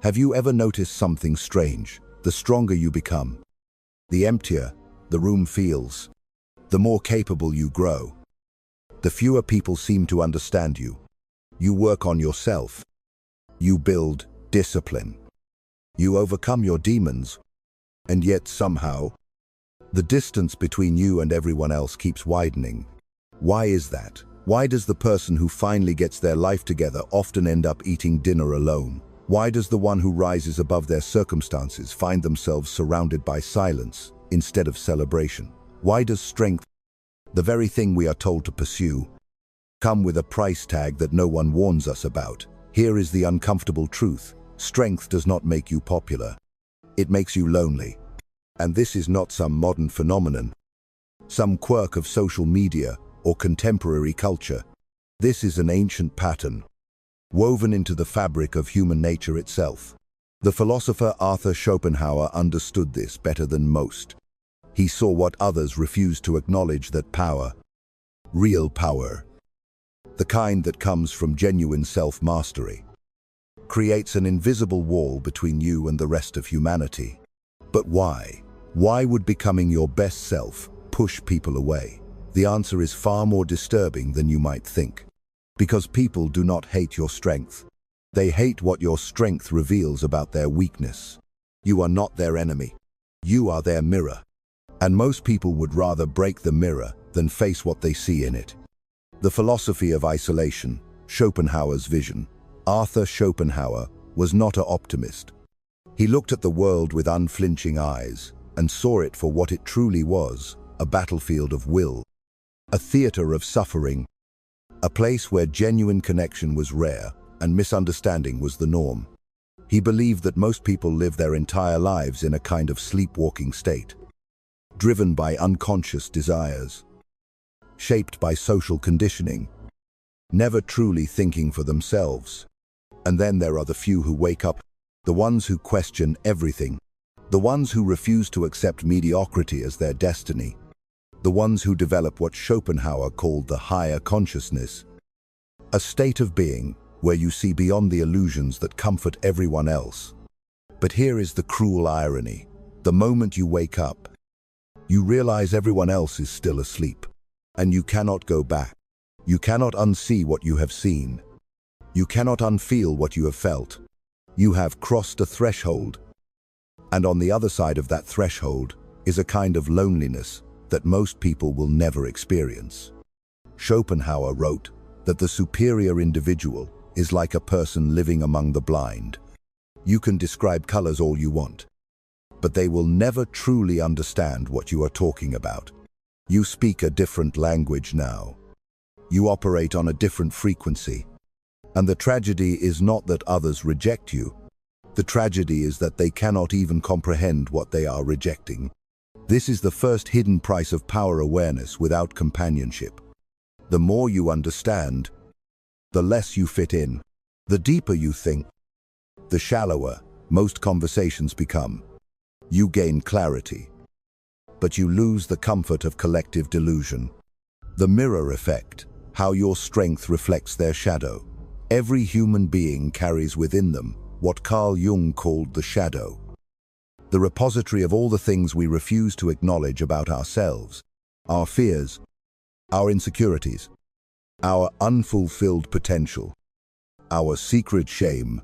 Have you ever noticed something strange? The stronger you become, the emptier the room feels, the more capable you grow. The fewer people seem to understand you. You work on yourself. You build discipline. You overcome your demons. And yet somehow, the distance between you and everyone else keeps widening. Why is that? Why does the person who finally gets their life together often end up eating dinner alone? Why does the one who rises above their circumstances find themselves surrounded by silence instead of celebration? Why does strength, the very thing we are told to pursue, come with a price tag that no one warns us about? Here is the uncomfortable truth. Strength does not make you popular. It makes you lonely. And this is not some modern phenomenon, some quirk of social media or contemporary culture. This is an ancient pattern, woven into the fabric of human nature itself. The philosopher Arthur Schopenhauer understood this better than most. He saw what others refused to acknowledge, that power, real power, the kind that comes from genuine self-mastery, creates an invisible wall between you and the rest of humanity. But why? Why would becoming your best self push people away? The answer is far more disturbing than you might think. Because people do not hate your strength. They hate what your strength reveals about their weakness. You are not their enemy. You are their mirror. And most people would rather break the mirror than face what they see in it. The philosophy of isolation, Schopenhauer's vision. Arthur Schopenhauer was not an optimist. He looked at the world with unflinching eyes and saw it for what it truly was, a battlefield of will, a theater of suffering, a place where genuine connection was rare and misunderstanding was the norm. He believed that most people live their entire lives in a kind of sleepwalking state, driven by unconscious desires, shaped by social conditioning, never truly thinking for themselves. And then there are the few who wake up, the ones who question everything, the ones who refuse to accept mediocrity as their destiny, the ones who develop what Schopenhauer called the higher consciousness, a state of being where you see beyond the illusions that comfort everyone else. But here is the cruel irony. The moment you wake up, you realize everyone else is still asleep, and you cannot go back. You cannot unsee what you have seen. You cannot unfeel what you have felt. You have crossed a threshold, and on the other side of that threshold is a kind of loneliness that most people will never experience. Schopenhauer wrote that the superior individual is like a person living among the blind. You can describe colors all you want, but they will never truly understand what you are talking about. You speak a different language now. You operate on a different frequency. And the tragedy is not that others reject you. The tragedy is that they cannot even comprehend what they are rejecting. This is the first hidden price of power awareness without companionship. The more you understand, the less you fit in. The deeper you think, the shallower most conversations become. You gain clarity, but you lose the comfort of collective delusion. The mirror effect, how your strength reflects their shadow. Every human being carries within them what Carl Jung called the shadow, the repository of all the things we refuse to acknowledge about ourselves, our fears, our insecurities, our unfulfilled potential, our secret shame.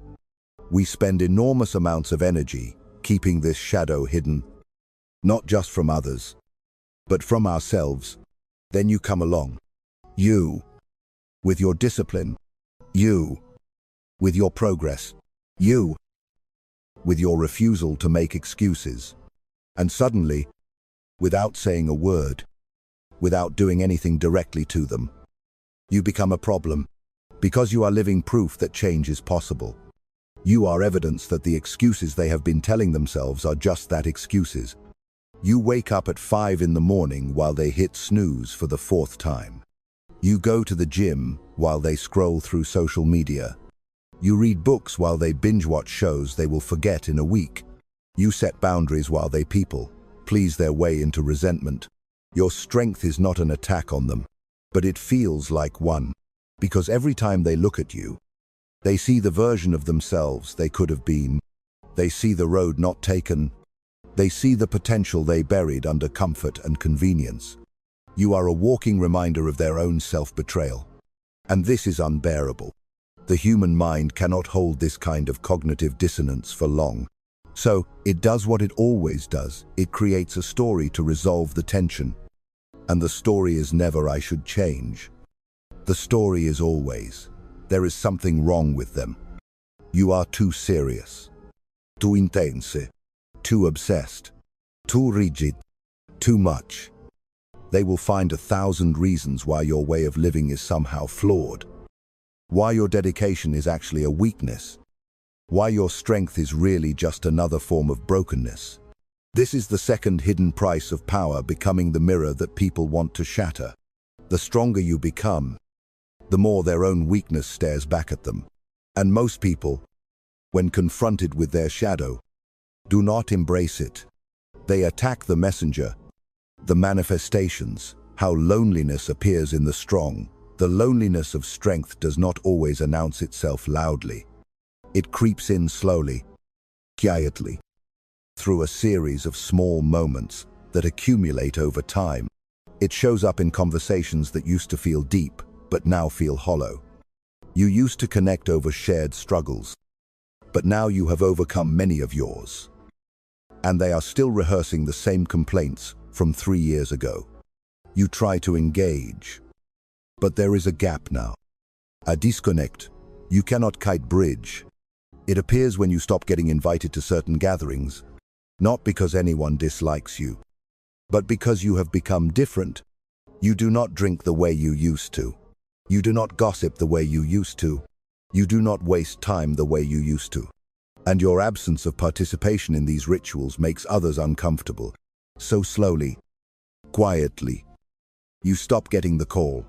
We spend enormous amounts of energy keeping this shadow hidden, not just from others, but from ourselves. Then you come along. You, with your discipline. You, with your progress. You, with your refusal to make excuses. And suddenly, without saying a word, without doing anything directly to them, you become a problem, because you are living proof that change is possible. You are evidence that the excuses they have been telling themselves are just that, excuses. You wake up at 5 in the morning while they hit snooze for the 4th time. You go to the gym while they scroll through social media. You read books while they binge-watch shows they will forget in a week. You set boundaries while they please their way into resentment. Your strength is not an attack on them, but it feels like one, because every time they look at you, they see the version of themselves they could have been. They see the road not taken. They see the potential they buried under comfort and convenience. You are a walking reminder of their own self-betrayal. And this is unbearable. The human mind cannot hold this kind of cognitive dissonance for long. So, it does what it always does. It creates a story to resolve the tension. And the story is never "I should change." The story is always, there is something wrong with them. You are too serious, too intense, too obsessed, too rigid, too much. They will find 1,000 reasons why your way of living is somehow flawed. Why your dedication is actually a weakness. Why your strength is really just another form of brokenness. This is the second hidden price of power, becoming the mirror that people want to shatter. The stronger you become, the more their own weakness stares back at them. And most people, when confronted with their shadow, do not embrace it. They attack the messenger, the manifestations, how loneliness appears in the strong. The loneliness of strength does not always announce itself loudly. It creeps in slowly, quietly, through a series of small moments that accumulate over time. It shows up in conversations that used to feel deep, but now feel hollow. You used to connect over shared struggles, but now you have overcome many of yours. And they are still rehearsing the same complaints from 3 years ago. You try to engage, but there is a gap now. A disconnect. You cannot kite bridge. It appears when you stop getting invited to certain gatherings, not because anyone dislikes you, but because you have become different. You do not drink the way you used to. You do not gossip the way you used to. You do not waste time the way you used to. And your absence of participation in these rituals makes others uncomfortable. So slowly, quietly, you stop getting the call.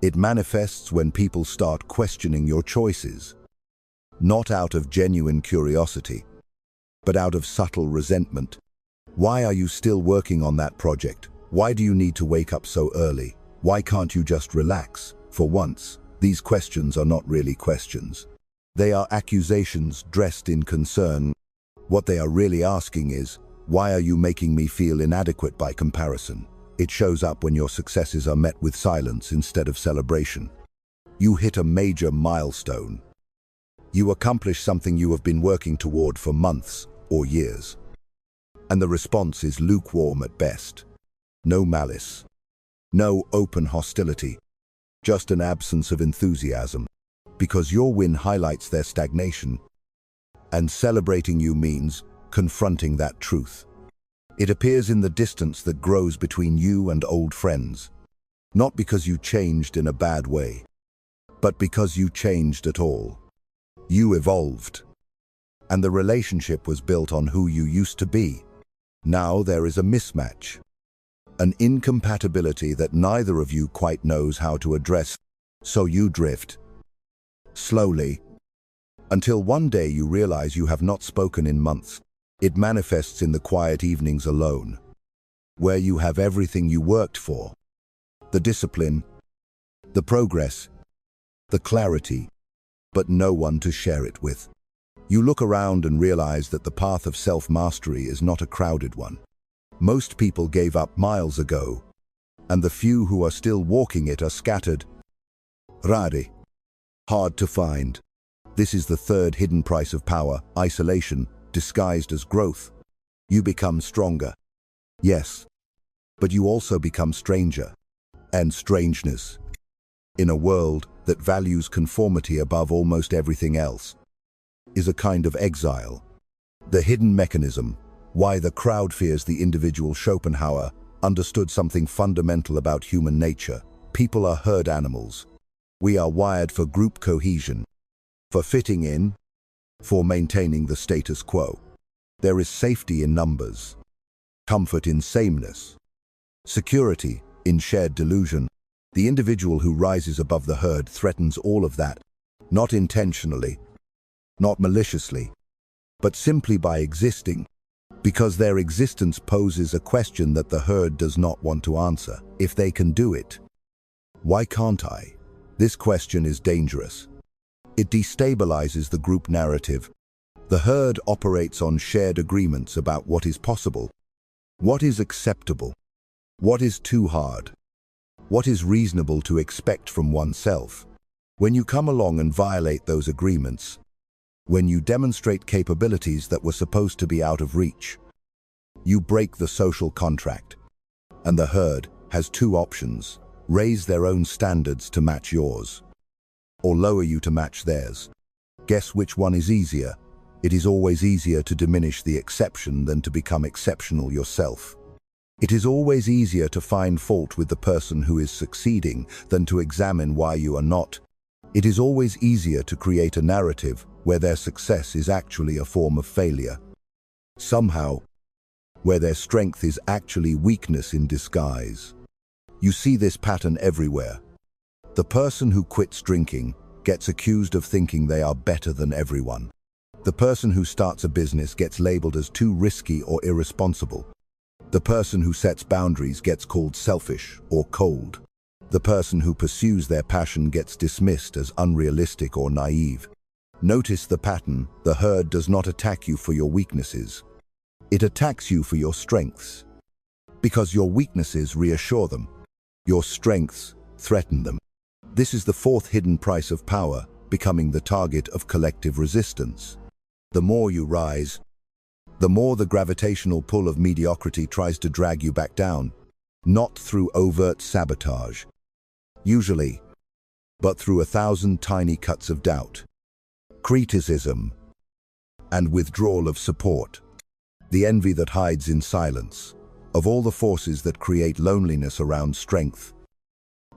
It manifests when people start questioning your choices. Not out of genuine curiosity, but out of subtle resentment. Why are you still working on that project? Why do you need to wake up so early? Why can't you just relax? For once, these questions are not really questions. They are accusations dressed in concern. What they are really asking is, why are you making me feel inadequate by comparison? It shows up when your successes are met with silence instead of celebration. You hit a major milestone. You accomplish something you have been working toward for months or years. And the response is lukewarm at best. No malice. No open hostility. Just an absence of enthusiasm. Because your win highlights their stagnation. And celebrating you means confronting that truth. It appears in the distance that grows between you and old friends. Not because you changed in a bad way, but because you changed at all. You evolved. And the relationship was built on who you used to be. Now there is a mismatch. An incompatibility that neither of you quite knows how to address. So you drift. Slowly. Until one day you realize you have not spoken in months. It manifests in the quiet evenings alone, where you have everything you worked for. The discipline, the progress, the clarity, but no one to share it with. You look around and realize that the path of self-mastery is not a crowded one. Most people gave up miles ago, and the few who are still walking it are scattered. Rare. Hard to find. This is the third hidden price of power, isolation, disguised as growth. You become stronger. Yes, but you also become stranger. And strangeness, in a world that values conformity above almost everything else, is a kind of exile. The hidden mechanism, why the crowd fears the individual. Schopenhauer understood something fundamental about human nature. People are herd animals. We are wired for group cohesion, for fitting in, for maintaining the status quo. There is safety in numbers, comfort in sameness, security in shared delusion. The individual who rises above the herd threatens all of that, not intentionally, not maliciously, but simply by existing, because their existence poses a question that the herd does not want to answer. If they can do it, why can't I? This question is dangerous. It destabilizes the group narrative. The herd operates on shared agreements about what is possible, what is acceptable, what is too hard, what is reasonable to expect from oneself. When you come along and violate those agreements, when you demonstrate capabilities that were supposed to be out of reach, you break the social contract. And the herd has two options: raise their own standards to match yours, or lower you to match theirs. Guess which one is easier? It is always easier to diminish the exception than to become exceptional yourself. It is always easier to find fault with the person who is succeeding than to examine why you are not. It is always easier to create a narrative where their success is actually a form of failure. Somehow, where their strength is actually weakness in disguise. You see this pattern everywhere. The person who quits drinking gets accused of thinking they are better than everyone. The person who starts a business gets labeled as too risky or irresponsible. The person who sets boundaries gets called selfish or cold. The person who pursues their passion gets dismissed as unrealistic or naive. Notice the pattern. The herd does not attack you for your weaknesses. It attacks you for your strengths. Because your weaknesses reassure them. Your strengths threaten them. This is the fourth hidden price of power, becoming the target of collective resistance. The more you rise, the more the gravitational pull of mediocrity tries to drag you back down, not through overt sabotage, usually, but through 1,000 tiny cuts of doubt, criticism, and withdrawal of support. The envy that hides in silence. Of all the forces that create loneliness around strength,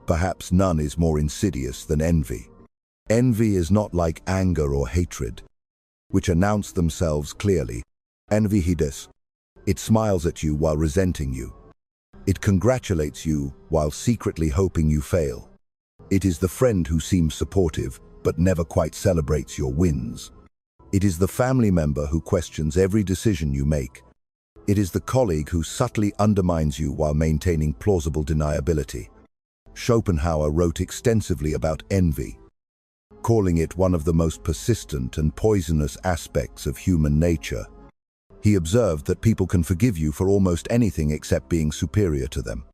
perhaps none is more insidious than envy. Envy is not like anger or hatred, which announce themselves clearly. Envy hides. It smiles at you while resenting you. It congratulates you while secretly hoping you fail. It is the friend who seems supportive but never quite celebrates your wins. It is the family member who questions every decision you make. It is the colleague who subtly undermines you while maintaining plausible deniability. Schopenhauer wrote extensively about envy, calling it one of the most persistent and poisonous aspects of human nature. He observed that people can forgive you for almost anything except being superior to them.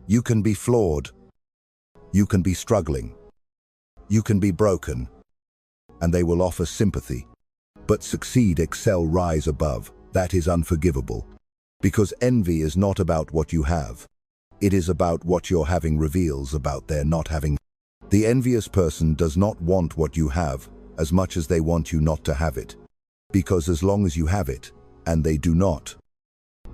You can be flawed. You can be struggling. You can be broken. And they will offer sympathy. But succeed, excel, rise above. That is unforgivable. Because envy is not about what you have. It is about what your having reveals about their not having. The envious person does not want what you have as much as they want you not to have it. Because as long as you have it, and they do not,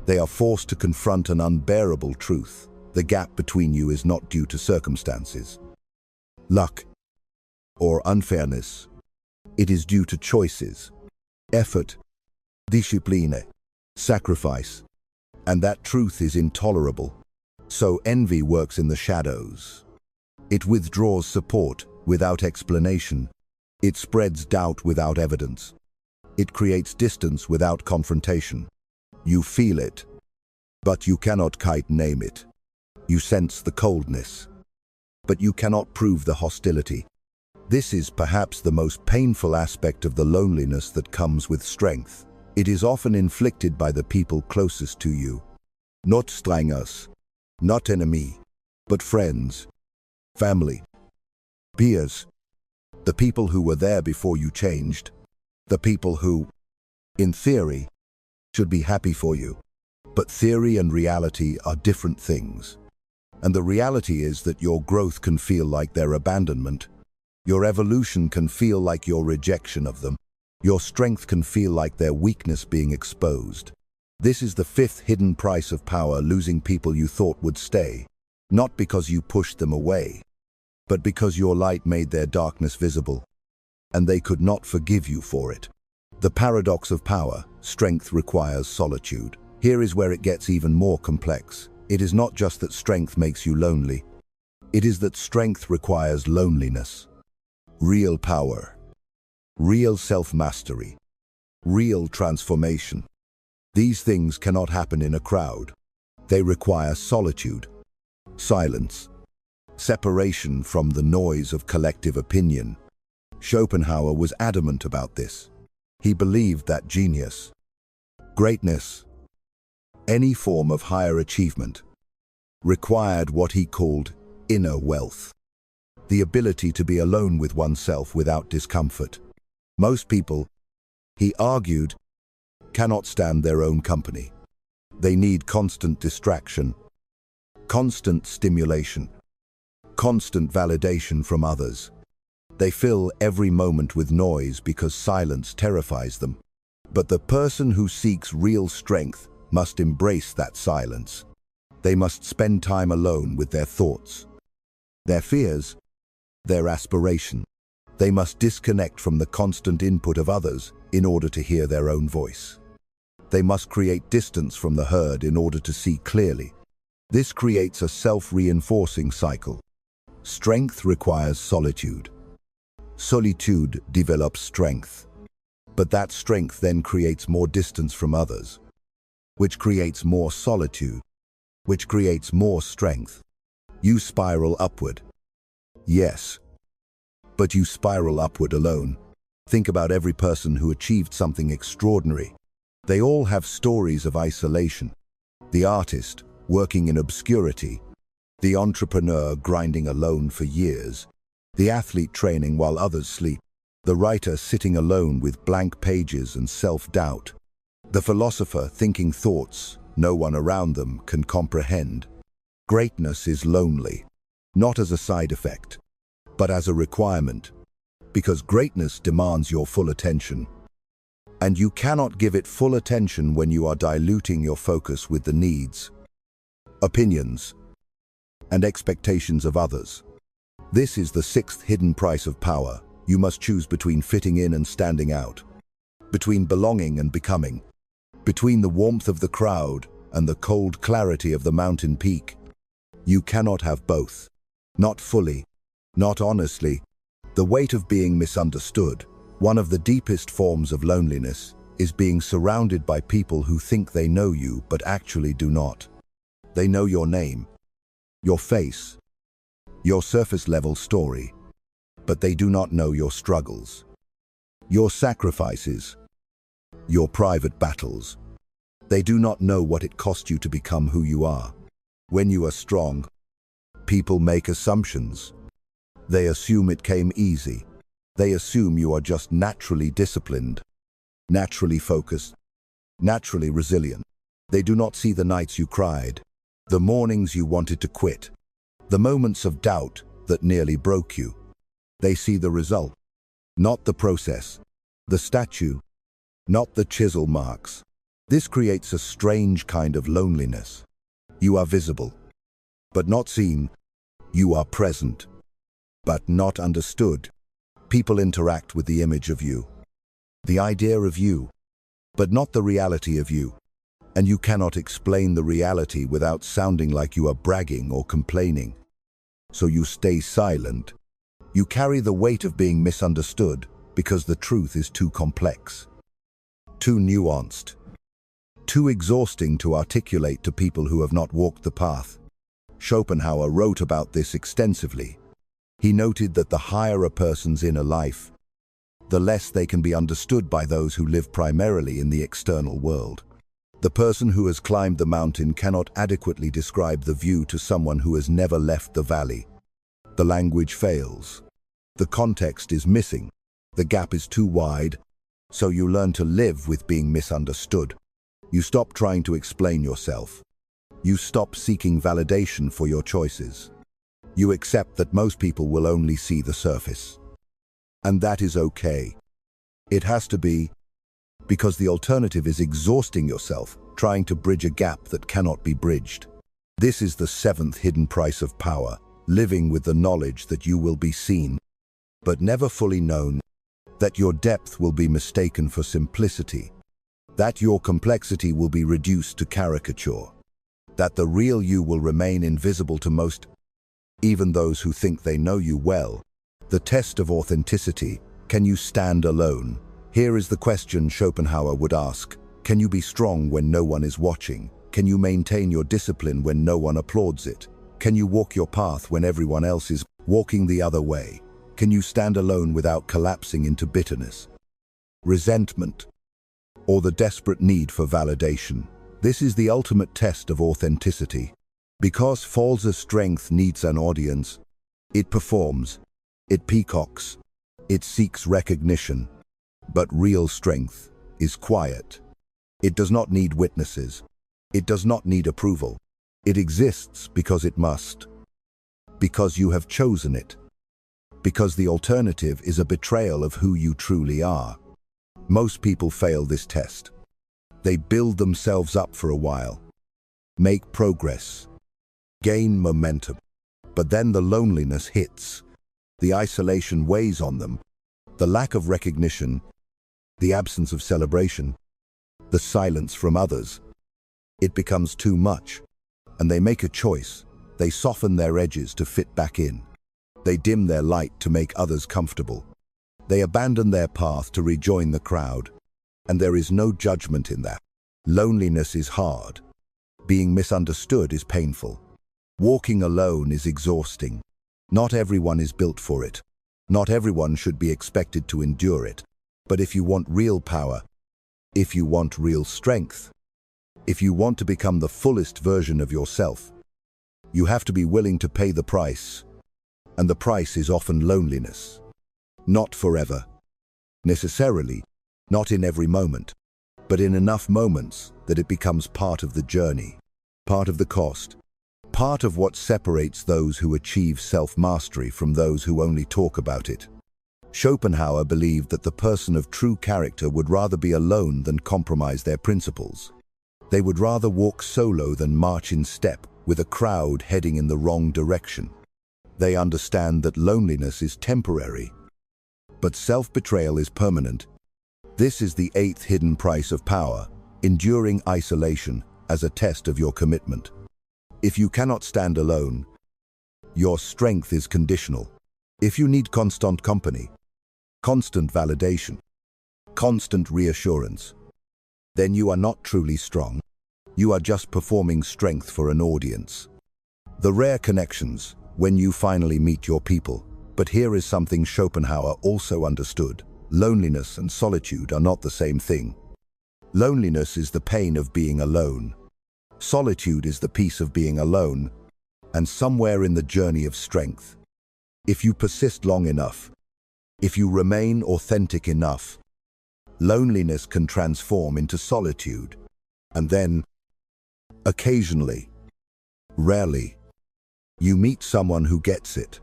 they are forced to confront an unbearable truth. The gap between you is not due to circumstances, luck, or unfairness. It is due to choices, effort, discipline, sacrifice. And that truth is intolerable. So envy works in the shadows. It withdraws support without explanation. It spreads doubt without evidence. It creates distance without confrontation. You feel it, but you cannot quite name it. You sense the coldness, but you cannot prove the hostility. This is perhaps the most painful aspect of the loneliness that comes with strength. It is often inflicted by the people closest to you. Not strangers, not enemy, but friends, family, peers, the people who were there before you changed, the people who, in theory, should be happy for you. But theory and reality are different things. And the reality is that your growth can feel like their abandonment. Your evolution can feel like your rejection of them. Your strength can feel like their weakness being exposed. This is the fifth hidden price of power, losing people you thought would stay. Not because you pushed them away, but because your light made their darkness visible. And they could not forgive you for it. The paradox of power. Strength requires solitude. Here is where it gets even more complex. It is not just that strength makes you lonely. It is that strength requires loneliness. Real power. Real self-mastery. Real transformation. These things cannot happen in a crowd. They require solitude, silence, separation from the noise of collective opinion. Schopenhauer was adamant about this. He believed that genius, greatness, any form of higher achievement, required what he called inner wealth, the ability to be alone with oneself without discomfort. Most people, he argued, cannot stand their own company. They need constant distraction, constant stimulation, constant validation from others. They fill every moment with noise because silence terrifies them. But the person who seeks real strength must embrace that silence. They must spend time alone with their thoughts, their fears, their aspiration. They must disconnect from the constant input of others in order to hear their own voice. They must create distance from the herd in order to see clearly. This creates a self-reinforcing cycle. Strength requires solitude. Solitude develops strength. But that strength then creates more distance from others, which creates more solitude, which creates more strength. You spiral upward. Yes, but you spiral upward alone. Think about every person who achieved something extraordinary. They all have stories of isolation. The artist, working in obscurity. The entrepreneur, grinding alone for years. The athlete, training while others sleep. The writer, sitting alone with blank pages and self-doubt. The philosopher, thinking thoughts no one around them can comprehend. Greatness is lonely, not as a side effect, but as a requirement, because greatness demands your full attention. And you cannot give it full attention when you are diluting your focus with the needs, opinions, and expectations of others. This is the sixth hidden price of power. You must choose between fitting in and standing out, between belonging and becoming, between the warmth of the crowd and the cold clarity of the mountain peak. You cannot have both. Not fully, not honestly. The weight of being misunderstood. One of the deepest forms of loneliness is being surrounded by people who think they know you but actually do not. They know your name, your face, your surface-level story, but they do not know your struggles, your sacrifices, your private battles. They do not know what it cost you to become who you are. When you are strong, people make assumptions. They assume it came easy. They assume you are just naturally disciplined, naturally focused, naturally resilient. They do not see the nights you cried, the mornings you wanted to quit, the moments of doubt that nearly broke you. They see the result, not the process, the statue, not the chisel marks. This creates a strange kind of loneliness. You are visible, but not seen. You are present, but not understood. People interact with the image of you, the idea of you, but not the reality of you. And you cannot explain the reality without sounding like you are bragging or complaining. So you stay silent. You carry the weight of being misunderstood because the truth is too complex, too nuanced, too exhausting to articulate to people who have not walked the path. Schopenhauer wrote about this extensively. He noted that the higher a person's inner life, the less they can be understood by those who live primarily in the external world. The person who has climbed the mountain cannot adequately describe the view to someone who has never left the valley. The language fails. The context is missing. The gap is too wide, so you learn to live with being misunderstood. You stop trying to explain yourself. You stop seeking validation for your choices. You accept that most people will only see the surface. And that is okay. It has to be, because the alternative is exhausting yourself, trying to bridge a gap that cannot be bridged. This is the seventh hidden price of power, living with the knowledge that you will be seen, but never fully known, that your depth will be mistaken for simplicity, that your complexity will be reduced to caricature, that the real you will remain invisible to most, even those who think they know you well. The test of authenticity: can you stand alone? Here is the question Schopenhauer would ask. Can you be strong when no one is watching? Can you maintain your discipline when no one applauds it? Can you walk your path when everyone else is walking the other way? Can you stand alone without collapsing into bitterness? resentment, or the desperate need for validation. This is the ultimate test of authenticity. Because false strength needs an audience, it performs, it peacocks, it seeks recognition. But real strength is quiet. It does not need witnesses. It does not need approval. It exists because it must. Because you have chosen it. Because the alternative is a betrayal of who you truly are. Most people fail this test. They build themselves up for a while, make progress, gain momentum. But then the loneliness hits. The isolation weighs on them. The lack of recognition, the absence of celebration, the silence from others. It becomes too much, and they make a choice. They soften their edges to fit back in. They dim their light to make others comfortable. They abandon their path to rejoin the crowd. And there is no judgment in that. Loneliness is hard. Being misunderstood is painful. Walking alone is exhausting. Not everyone is built for it. Not everyone should be expected to endure it. But if you want real power, if you want real strength, if you want to become the fullest version of yourself, you have to be willing to pay the price. And the price is often loneliness. Not forever. Necessarily, not in every moment, but in enough moments that it becomes part of the journey, part of the cost, part of what separates those who achieve self-mastery from those who only talk about it. Schopenhauer believed that the person of true character would rather be alone than compromise their principles. They would rather walk solo than march in step with a crowd heading in the wrong direction. They understand that loneliness is temporary, but self-betrayal is permanent. This is the 8th hidden price of power, enduring isolation as a test of your commitment. If you cannot stand alone, your strength is conditional. If you need constant company, constant validation, constant reassurance, then you are not truly strong. You are just performing strength for an audience. The rare connections, when you finally meet your people. But here is something Schopenhauer also understood. Loneliness and solitude are not the same thing. Loneliness is the pain of being alone. Solitude is the peace of being alone, and somewhere in the journey of strength. If you persist long enough, if you remain authentic enough, loneliness can transform into solitude. And then, occasionally, rarely, you meet someone who gets it.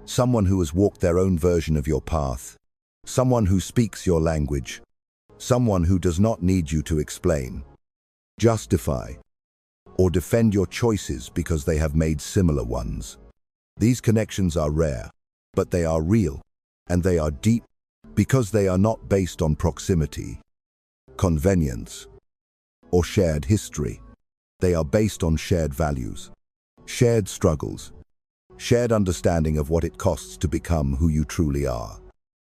Someone who has walked their own version of your path. Someone who speaks your language. Someone who does not need you to explain, justify, or defend your choices because they have made similar ones. These connections are rare, but they are real, and they are deep because they are not based on proximity, convenience, or shared history. They are based on shared values, shared struggles, shared understanding of what it costs to become who you truly are.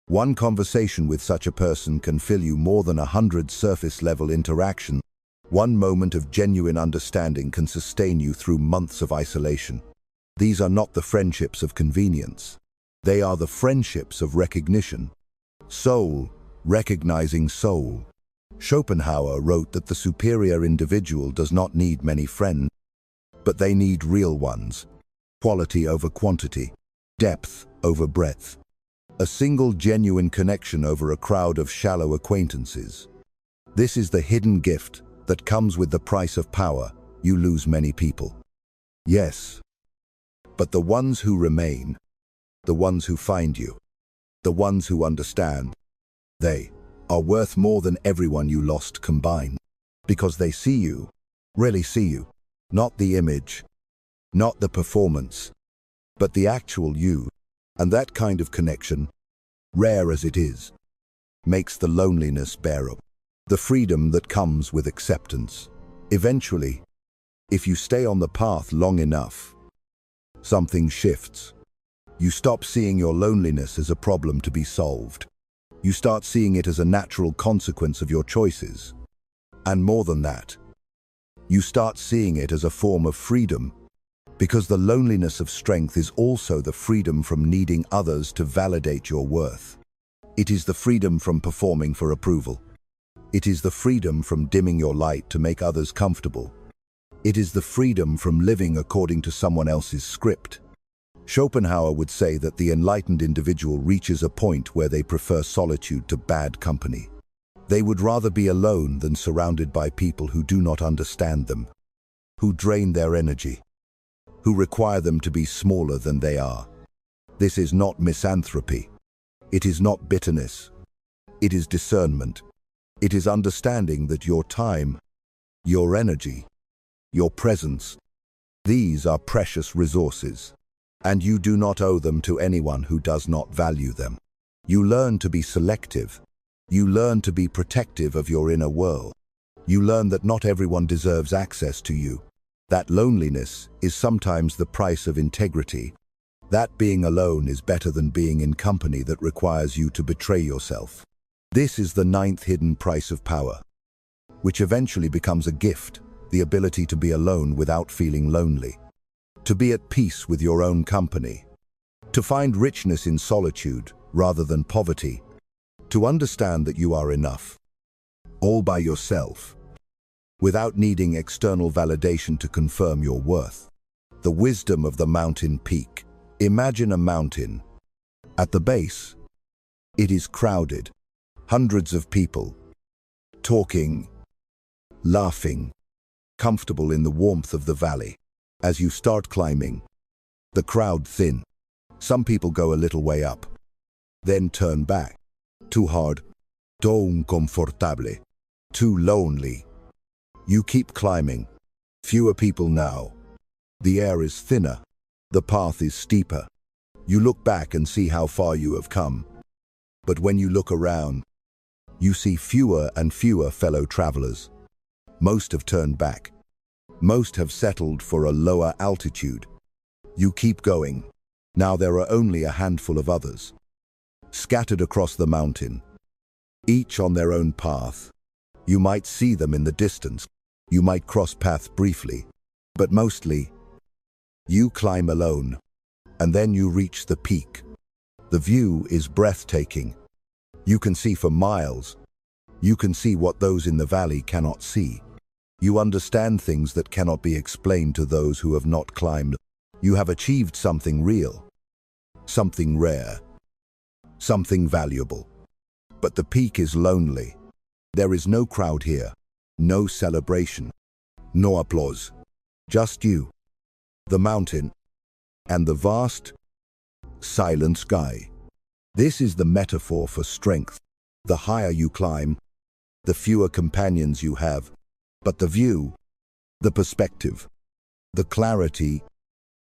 One conversation with such a person can fill you more than 100 surface-level interactions. One moment of genuine understanding can sustain you through months of isolation. These are not the friendships of convenience. They are the friendships of recognition. Soul, recognizing soul. Schopenhauer wrote that the superior individual does not need many friends, but they need real ones. Quality over quantity, depth over breadth. A single genuine connection over a crowd of shallow acquaintances. This is the hidden gift that comes with the price of power. You lose many people. Yes, but the ones who remain, the ones who find you, the ones who understand, they are worth more than everyone you lost combined. Because they see you, really see you, not the image, not the performance, but the actual you. And that kind of connection, rare as it is, makes the loneliness bearable. The freedom that comes with acceptance. Eventually, if you stay on the path long enough, something shifts. You stop seeing your loneliness as a problem to be solved. You start seeing it as a natural consequence of your choices. And more than that, you start seeing it as a form of freedom. Because the loneliness of strength is also the freedom from needing others to validate your worth. It is the freedom from performing for approval. It is the freedom from dimming your light to make others comfortable. It is the freedom from living according to someone else's script. Schopenhauer would say that the enlightened individual reaches a point where they prefer solitude to bad company. They would rather be alone than surrounded by people who do not understand them, who drain their energy, who require them to be smaller than they are. This is not misanthropy. It is not bitterness. It is discernment. It is understanding that your time, your energy, your presence, these are precious resources, and you do not owe them to anyone who does not value them. You learn to be selective. You learn to be protective of your inner world. You learn that not everyone deserves access to you. That loneliness is sometimes the price of integrity. That being alone is better than being in company that requires you to betray yourself. This is the ninth hidden price of power, which eventually becomes a gift, the ability to be alone without feeling lonely, to be at peace with your own company, to find richness in solitude rather than poverty, to understand that you are enough, all by yourself, without needing external validation to confirm your worth. The wisdom of the mountain peak. Imagine a mountain. At the base, it is crowded. Hundreds of people, talking, laughing, comfortable in the warmth of the valley. As you start climbing, the crowd thin. Some people go a little way up, then turn back. Too hard, too uncomfortable, too lonely. You keep climbing. Fewer people now. The air is thinner. The path is steeper. You look back and see how far you have come. But when you look around, you see fewer and fewer fellow travelers. Most have turned back. Most have settled for a lower altitude. You keep going. Now there are only a handful of others, scattered across the mountain, each on their own path. You might see them in the distance. You might cross paths briefly, but mostly, you climb alone, and then you reach the peak. The view is breathtaking. You can see for miles. You can see what those in the valley cannot see. You understand things that cannot be explained to those who have not climbed. You have achieved something real, something rare, something valuable. But the peak is lonely. There is no crowd here, no celebration, no applause. Just you, the mountain, and the vast, silent sky. This is the metaphor for strength. The higher you climb, the fewer companions you have. But the view, the perspective, the clarity,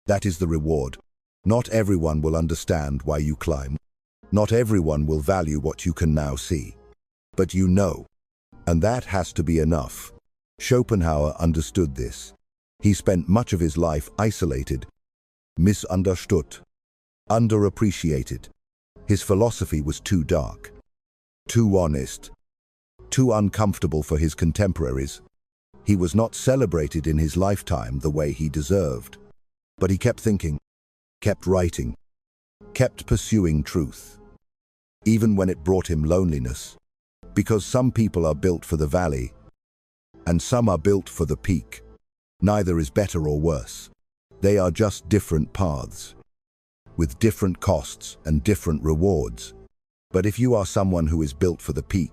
that is the reward. Not everyone will understand why you climb. Not everyone will value what you can now see. But you know, and that has to be enough. Schopenhauer understood this. He spent much of his life isolated, misunderstood, underappreciated. His philosophy was too dark, too honest, too uncomfortable for his contemporaries. He was not celebrated in his lifetime the way he deserved. But he kept thinking, kept writing, kept pursuing truth, even when it brought him loneliness. Because some people are built for the valley, and some are built for the peak. Neither is better or worse. They are just different paths, with different costs and different rewards. But if you are someone who is built for the peak,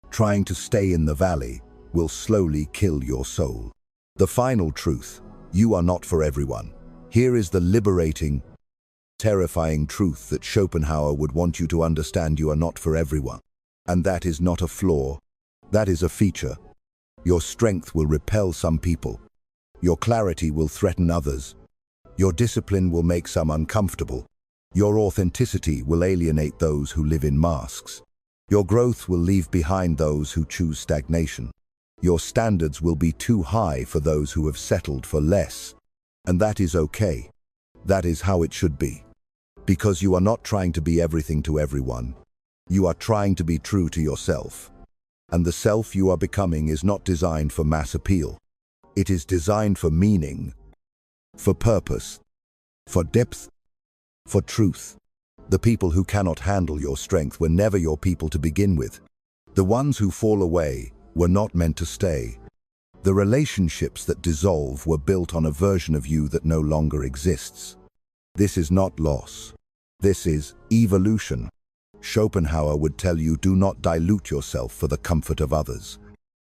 trying to stay in the valley will slowly kill your soul. The final truth: you are not for everyone. Here is the liberating, terrifying truth that Schopenhauer would want you to understand: you are not for everyone. And that is not a flaw, that is a feature. Your strength will repel some people. Your clarity will threaten others. Your discipline will make some uncomfortable. Your authenticity will alienate those who live in masks. Your growth will leave behind those who choose stagnation. Your standards will be too high for those who have settled for less. And that is okay. That is how it should be. Because you are not trying to be everything to everyone. You are trying to be true to yourself. And the self you are becoming is not designed for mass appeal. It is designed for meaning, for purpose, for depth, for truth. The people who cannot handle your strength were never your people to begin with. The ones who fall away were not meant to stay. The relationships that dissolve were built on a version of you that no longer exists. This is not loss. This is evolution. Schopenhauer would tell you, do not dilute yourself for the comfort of others.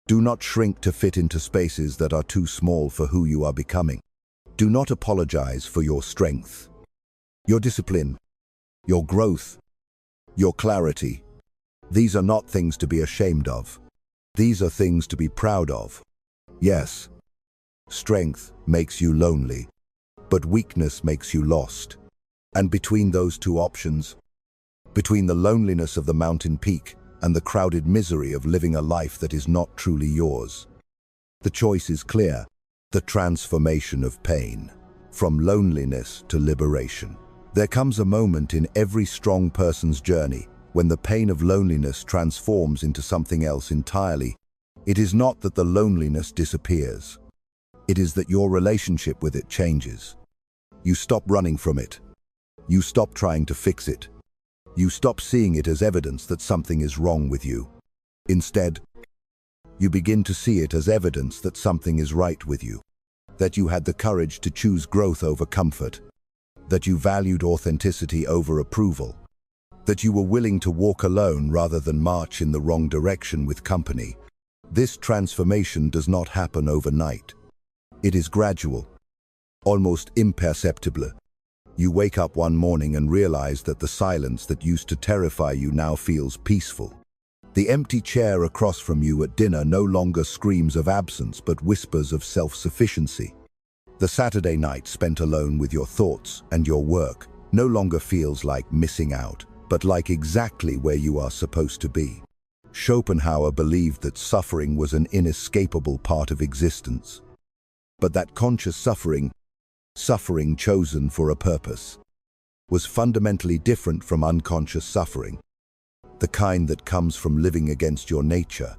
Do not shrink to fit into spaces that are too small for who you are becoming. Do not apologize for your strength, your discipline, your growth, your clarity. These are not things to be ashamed of. These are things to be proud of. Yes, strength makes you lonely, but weakness makes you lost. And between those two options, between the loneliness of the mountain peak and the crowded misery of living a life that is not truly yours, the choice is clear: the transformation of pain, from loneliness to liberation. There comes a moment in every strong person's journey when the pain of loneliness transforms into something else entirely. It is not that the loneliness disappears. It is that your relationship with it changes. You stop running from it. You stop trying to fix it. You stop seeing it as evidence that something is wrong with you. Instead, you begin to see it as evidence that something is right with you, that you had the courage to choose growth over comfort, that you valued authenticity over approval, that you were willing to walk alone rather than march in the wrong direction with company. This transformation does not happen overnight. It is gradual, almost imperceptible. You wake up one morning and realize that the silence that used to terrify you now feels peaceful. The empty chair across from you at dinner no longer screams of absence but whispers of self-sufficiency. The Saturday night spent alone with your thoughts and your work no longer feels like missing out, but like exactly where you are supposed to be. Schopenhauer believed that suffering was an inescapable part of existence, but that conscious suffering chosen for a purpose, was fundamentally different from unconscious suffering, the kind that comes from living against your nature.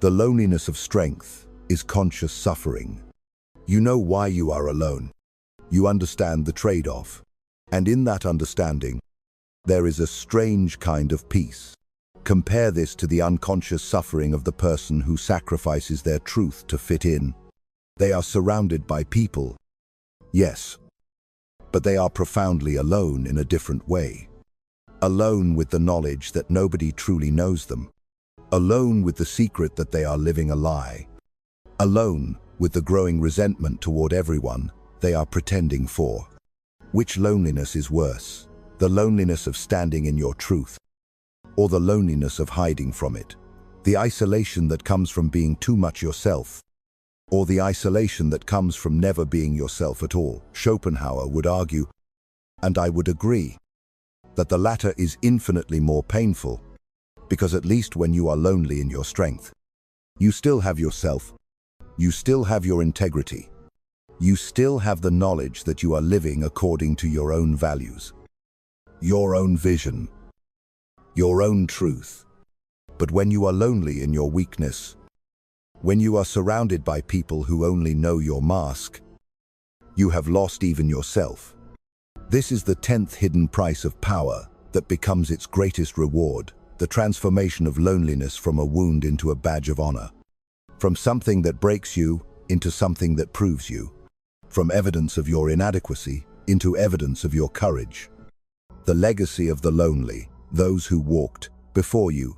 The loneliness of strength is conscious suffering. You know why you are alone. You understand the trade-off, and in that understanding, there is a strange kind of peace. Compare this to the unconscious suffering of the person who sacrifices their truth to fit in. They are surrounded by people, yes, but they are profoundly alone in a different way. Alone with the knowledge that nobody truly knows them. Alone with the secret that they are living a lie. Alone with the growing resentment toward everyone they are pretending for. Which loneliness is worse? The loneliness of standing in your truth, or the loneliness of hiding from it? The isolation that comes from being too much yourself, or the isolation that comes from never being yourself at all? Schopenhauer would argue, and I would agree, that the latter is infinitely more painful, because at least when you are lonely in your strength, you still have yourself, you still have your integrity, you still have the knowledge that you are living according to your own values, your own vision, your own truth. But when you are lonely in your weakness, when you are surrounded by people who only know your mask, you have lost even yourself. This is the 10th hidden price of power that becomes its greatest reward, the transformation of loneliness from a wound into a badge of honor, from something that breaks you into something that proves you, from evidence of your inadequacy into evidence of your courage. The legacy of the lonely, those who walked before you,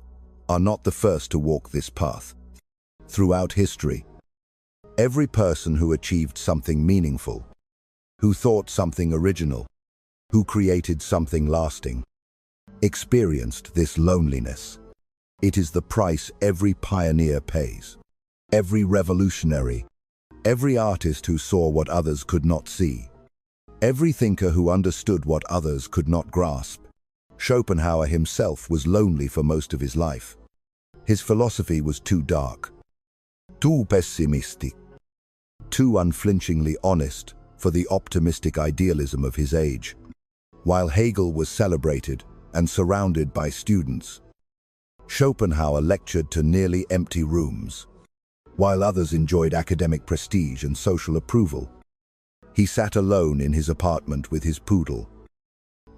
are not the first to walk this path. Throughout history, every person who achieved something meaningful, who thought something original, who created something lasting, experienced this loneliness. It is the price every pioneer pays. Every revolutionary, every artist who saw what others could not see, every thinker who understood what others could not grasp. Schopenhauer himself was lonely for most of his life. His philosophy was too dark, too pessimistic, too unflinchingly honest for the optimistic idealism of his age. While Hegel was celebrated and surrounded by students, Schopenhauer lectured to nearly empty rooms. While others enjoyed academic prestige and social approval, he sat alone in his apartment with his poodle,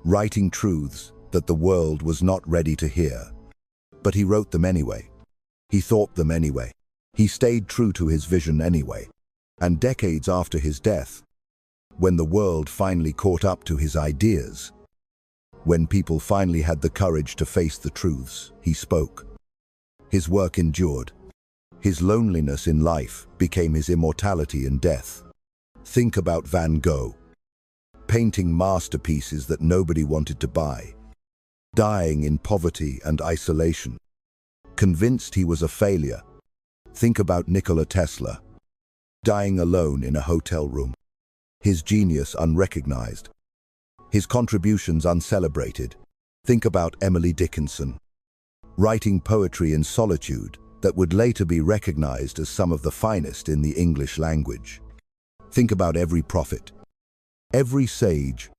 writing truths that the world was not ready to hear. But he wrote them anyway. He thought them anyway. He stayed true to his vision anyway. And decades after his death, when the world finally caught up to his ideas, when people finally had the courage to face the truths, he spoke. His work endured. His loneliness in life became his immortality in death. Think about Van Gogh, painting masterpieces that nobody wanted to buy, dying in poverty and isolation, convinced he was a failure. Think about Nikola Tesla, dying alone in a hotel room, his genius unrecognized, his contributions uncelebrated. Think about Emily Dickinson, writing poetry in solitude that would later be recognized as some of the finest in the English language. Think about every prophet, every sage,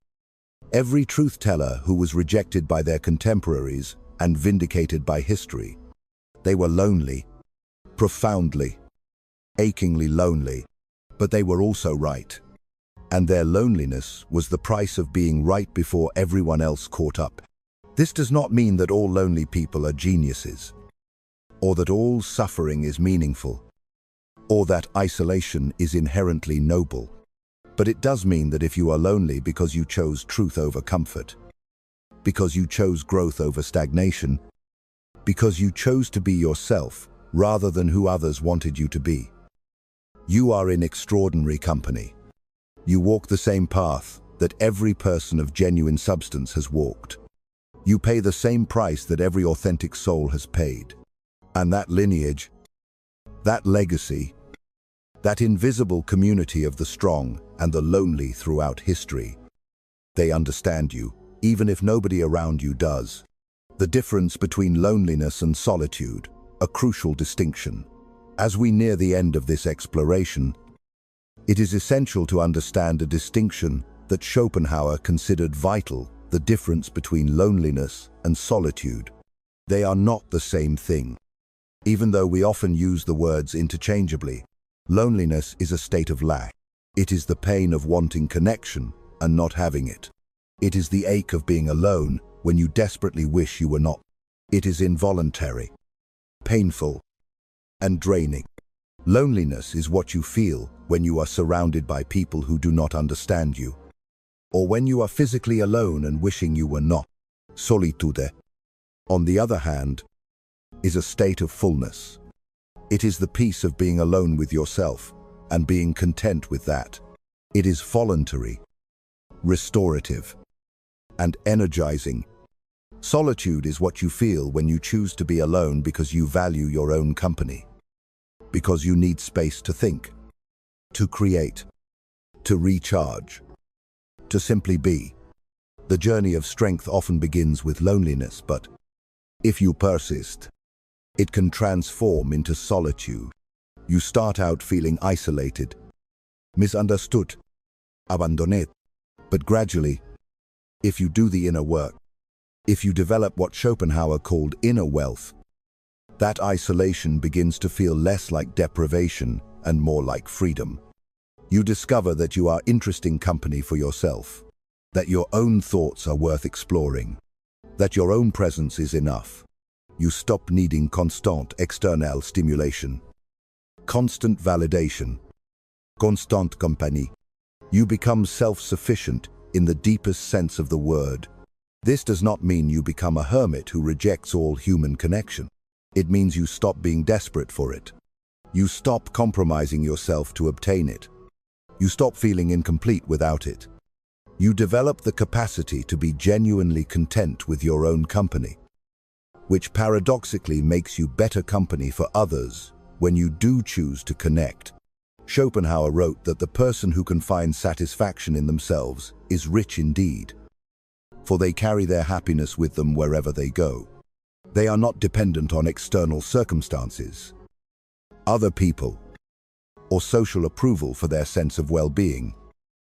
every truth-teller who was rejected by their contemporaries and vindicated by history. They were lonely, profoundly, achingly lonely, but they were also right. And their loneliness was the price of being right before everyone else caught up. This does not mean that all lonely people are geniuses, or that all suffering is meaningful, or that isolation is inherently noble. But it does mean that if you are lonely because you chose truth over comfort, because you chose growth over stagnation, because you chose to be yourself rather than who others wanted you to be, you are in extraordinary company. You walk the same path that every person of genuine substance has walked. You pay the same price that every authentic soul has paid. And that lineage, that legacy, that invisible community of the strong and the lonely throughout history, they understand you, even if nobody around you does. The difference between loneliness and solitude, a crucial distinction. As we near the end of this exploration, it is essential to understand a distinction that Schopenhauer considered vital: the difference between loneliness and solitude. They are not the same thing. Even though we often use the words interchangeably, loneliness is a state of lack. It is the pain of wanting connection and not having it. It is the ache of being alone when you desperately wish you were not. It is involuntary, painful, and draining. Loneliness is what you feel when you are surrounded by people who do not understand you, or when you are physically alone and wishing you were not. Solitude, on the other hand, is a state of fullness. It is the peace of being alone with yourself and being content with that. It is voluntary, restorative, and energizing. Solitude is what you feel when you choose to be alone because you value your own company, because you need space to think, to create, to recharge, to simply be. The journey of strength often begins with loneliness, but if you persist, it can transform into solitude. You start out feeling isolated, misunderstood, abandoned. But gradually, if you do the inner work, if you develop what Schopenhauer called inner wealth, that isolation begins to feel less like deprivation and more like freedom. You discover that you are interesting company for yourself, that your own thoughts are worth exploring, that your own presence is enough. You stop needing constant external stimulation, constant validation, constant company. You become self-sufficient in the deepest sense of the word. This does not mean you become a hermit who rejects all human connection. It means you stop being desperate for it. You stop compromising yourself to obtain it. You stop feeling incomplete without it. You develop the capacity to be genuinely content with your own company, which paradoxically makes you better company for others when you do choose to connect. Schopenhauer wrote that the person who can find satisfaction in themselves is rich indeed, for they carry their happiness with them wherever they go. They are not dependent on external circumstances, other people, or social approval for their sense of well-being.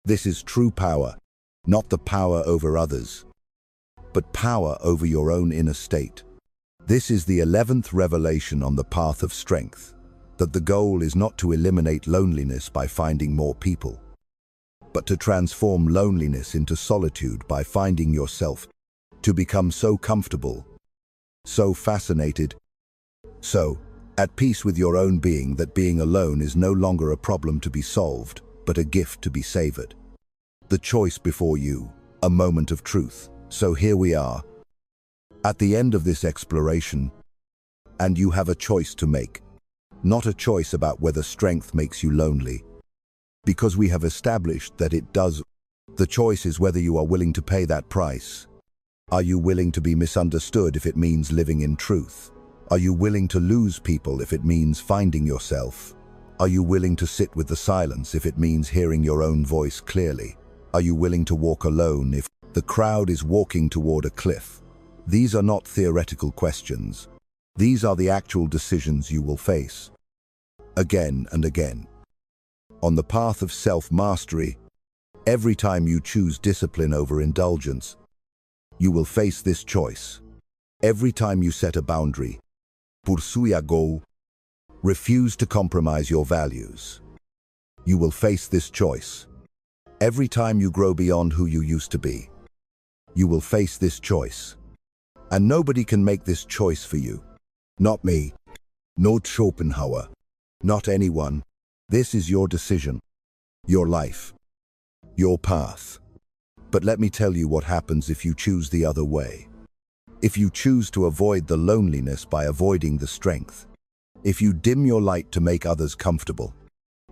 This is true power, not the power over others, but power over your own inner state. This is the 11th revelation on the path of strength, that the goal is not to eliminate loneliness by finding more people, but to transform loneliness into solitude by finding yourself, to become so comfortable, so fascinated, so at peace with your own being that being alone is no longer a problem to be solved, but a gift to be savored. The choice before you, a moment of truth. So here we are, at the end of this exploration, and you have a choice to make. Not a choice about whether strength makes you lonely, because we have established that it does. The choice is whether you are willing to pay that price. Are you willing to be misunderstood if it means living in truth? Are you willing to lose people if it means finding yourself? Are you willing to sit with the silence if it means hearing your own voice clearly? Are you willing to walk alone if the crowd is walking toward a cliff? These are not theoretical questions. These are the actual decisions you will face, again and again. On the path of self-mastery, every time you choose discipline over indulgence, you will face this choice. Every time you set a boundary, pursue a goal, refuse to compromise your values, you will face this choice. Every time you grow beyond who you used to be, you will face this choice. And nobody can make this choice for you. Not me, not Schopenhauer, not anyone. This is your decision, your life, your path. But let me tell you what happens if you choose the other way. If you choose to avoid the loneliness by avoiding the strength. If you dim your light to make others comfortable.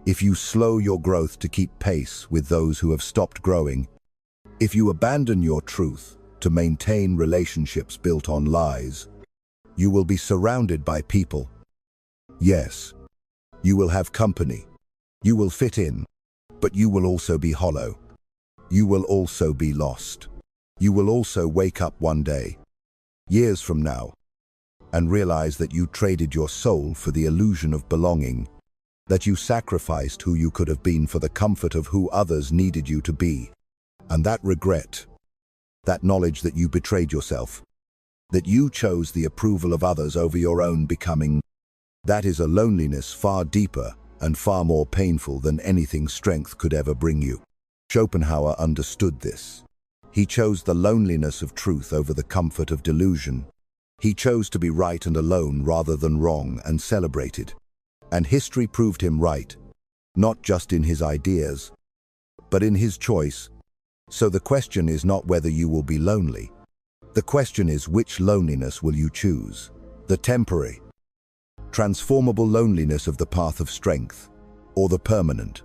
If you slow your growth to keep pace with those who have stopped growing. If you abandon your truth to maintain relationships built on lies, you will be surrounded by people. Yes, you will have company. You will fit in, but you will also be hollow. You will also be lost. You will also wake up one day, years from now, and realize that you traded your soul for the illusion of belonging, that you sacrificed who you could have been for the comfort of who others needed you to be. And that regret, that knowledge that you betrayed yourself, that you chose the approval of others over your own becoming, that is a loneliness far deeper and far more painful than anything strength could ever bring you. Schopenhauer understood this. He chose the loneliness of truth over the comfort of delusion. He chose to be right and alone rather than wrong and celebrated. And history proved him right, not just in his ideas, but in his choice. So the question is not whether you will be lonely. The question is which loneliness will you choose? The temporary, transformable loneliness of the path of strength, or the permanent,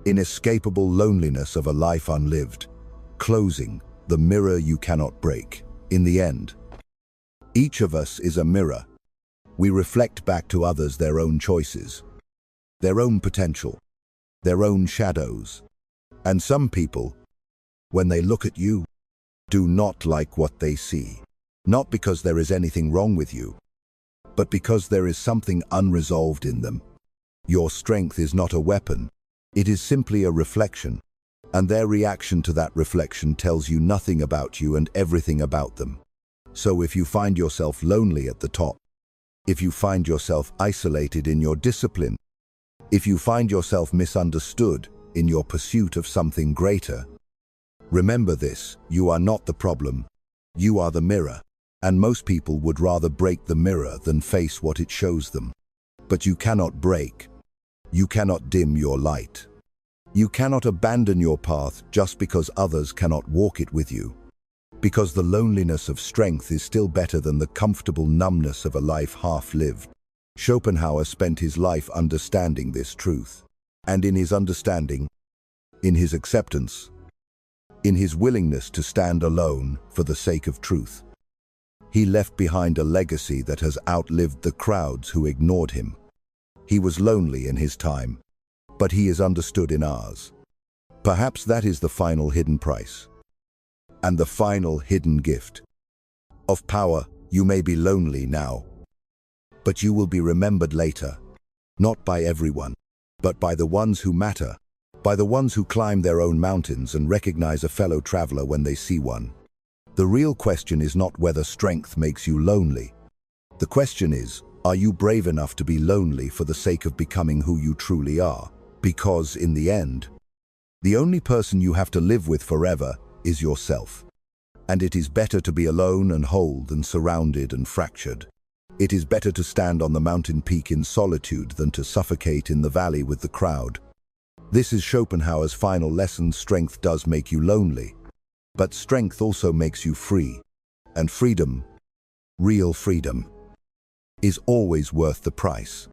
inescapable loneliness of a life unlived, closing, the mirror you cannot break. In the end, each of us is a mirror. We reflect back to others their own choices, their own potential, their own shadows. And some people, when they look at you, do not like what they see. Not because there is anything wrong with you, but because there is something unresolved in them. Your strength is not a weapon. It is simply a reflection, and their reaction to that reflection tells you nothing about you and everything about them. So if you find yourself lonely at the top, if you find yourself isolated in your discipline, if you find yourself misunderstood in your pursuit of something greater, remember this: you are not the problem, you are the mirror. And most people would rather break the mirror than face what it shows them. But you cannot break. You cannot dim your light. You cannot abandon your path just because others cannot walk it with you. Because the loneliness of strength is still better than the comfortable numbness of a life half-lived. Schopenhauer spent his life understanding this truth. And in his understanding, in his acceptance, in his willingness to stand alone for the sake of truth, he left behind a legacy that has outlived the crowds who ignored him. He was lonely in his time, but he is understood in ours. Perhaps that is the final hidden price. And the final hidden gift of power. You may be lonely now, but you will be remembered later, not by everyone, but by the ones who matter, by the ones who climb their own mountains and recognize a fellow traveler when they see one. The real question is not whether strength makes you lonely. The question is, are you brave enough to be lonely for the sake of becoming who you truly are? Because in the end, The only person you have to live with forever is yourself. And it is better to be alone and whole than surrounded and fractured. It is better to stand on the mountain peak in solitude than to suffocate in the valley with the crowd. This is Schopenhauer's final lesson: strength does make you lonely, but strength also makes you free. And freedom, real freedom, is always worth the price.